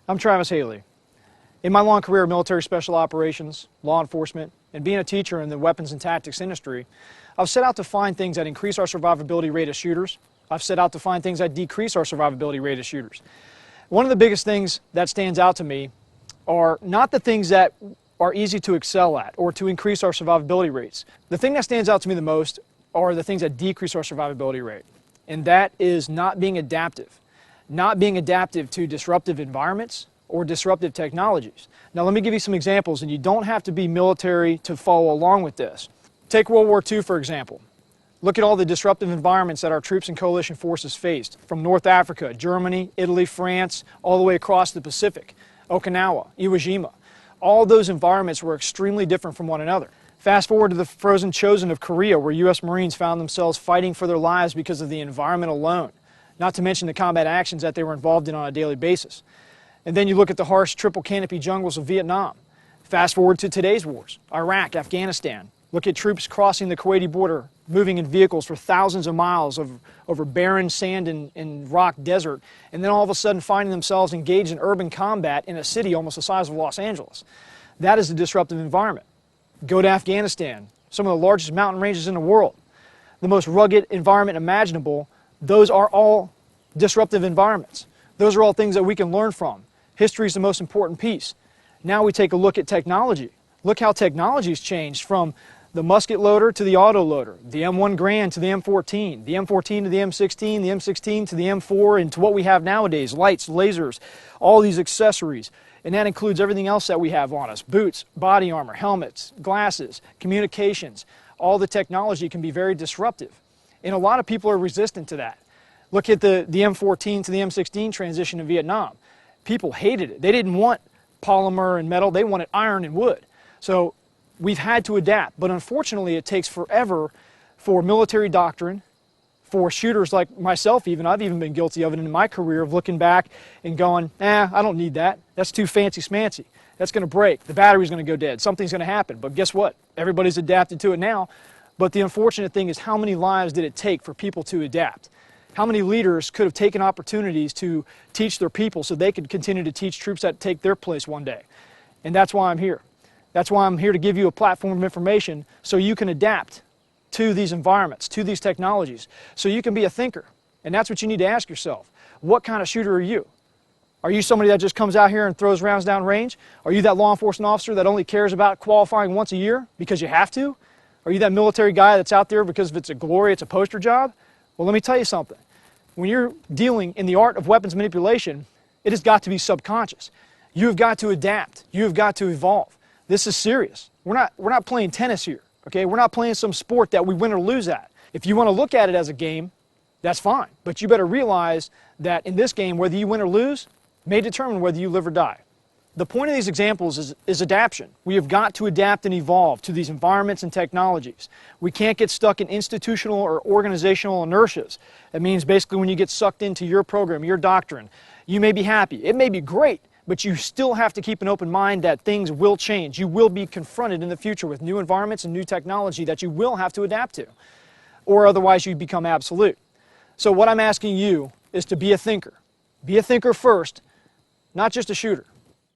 I'm Travis Haley. In my long career of military special operations, law enforcement, and being a teacher in the weapons and tactics industry, I've set out to find things that increase our survivability rate as shooters. I've set out to find things that decrease our survivability rate as shooters. One of the biggest things that stands out to me are not the things that are easy to excel at or to increase our survivability rates. The thing that stands out to me the most are the things that decrease our survivability rate, and that is not being adaptive. Not being adaptive to disruptive environments or disruptive technologies. Now let me give you some examples, and you don't have to be military to follow along with this. Take World War II, for example. Look at all the disruptive environments that our troops and coalition forces faced, from North Africa, Germany, Italy, France, all the way across the Pacific, Okinawa, Iwo Jima. All those environments were extremely different from one another. Fast forward to the frozen chosen of Korea, where U.S. Marines found themselves fighting for their lives because of the environment alone, not to mention the combat actions that they were involved in on a daily basis. And then you look at the harsh triple canopy jungles of Vietnam. Fast forward to today's wars, Iraq, Afghanistan. Look at troops crossing the Kuwaiti border, moving in vehicles for thousands of miles over barren sand and rock desert, and then all of a sudden finding themselves engaged in urban combat in a city almost the size of Los Angeles. That is a disruptive environment. Go to Afghanistan, some of the largest mountain ranges in the world, the most rugged environment imaginable. Those are all disruptive environments. Those are all things that we can learn from. History is the most important piece. Now we take a look at technology. Look how technology has changed from the musket loader to the auto loader, the M1 Garand to the M14, the M14 to the M16, the M16 to the M4, and to what we have nowadays, lights, lasers, all these accessories. And that includes everything else that we have on us, boots, body armor, helmets, glasses, communications. All the technology can be very disruptive. And a lot of people are resistant to that. Look at the M14 to the M16 transition in Vietnam. People hated it. They didn't want polymer and metal. They wanted iron and wood. So we've had to adapt. But unfortunately, it takes forever for military doctrine, for shooters like myself even. I've even been guilty of it in my career, of looking back and going, I don't need that. That's too fancy-smancy. That's going to break. The battery's going to go dead. Something's going to happen. But guess what? Everybody's adapted to it now. But the unfortunate thing is, how many lives did it take for people to adapt? How many leaders could have taken opportunities to teach their people so they could continue to teach troops that take their place one day? And that's why I'm here. That's why I'm here to give you a platform of information so you can adapt to these environments, to these technologies, so you can be a thinker. And that's what you need to ask yourself. What kind of shooter are you? Are you somebody that just comes out here and throws rounds down range? Are you that law enforcement officer that only cares about qualifying once a year because you have to? Are you that military guy that's out there because if it's a glory, it's a poster job? Well, let me tell you something. When you're dealing in the art of weapons manipulation, it has got to be subconscious. You have got to adapt. You have got to evolve. This is serious. We're not playing tennis here, okay? We're not playing some sport that we win or lose at. If you want to look at it as a game, that's fine. But you better realize that in this game, whether you win or lose may determine whether you live or die. The point of these examples is adaptation. We have got to adapt and evolve to these environments and technologies. We can't get stuck in institutional or organizational inertias. That means basically when you get sucked into your program, your doctrine, you may be happy. It may be great, but you still have to keep an open mind that things will change. You will be confronted in the future with new environments and new technology that you will have to adapt to, or otherwise you become absolute. So what I'm asking you is to be a thinker. Be a thinker first, not just a shooter.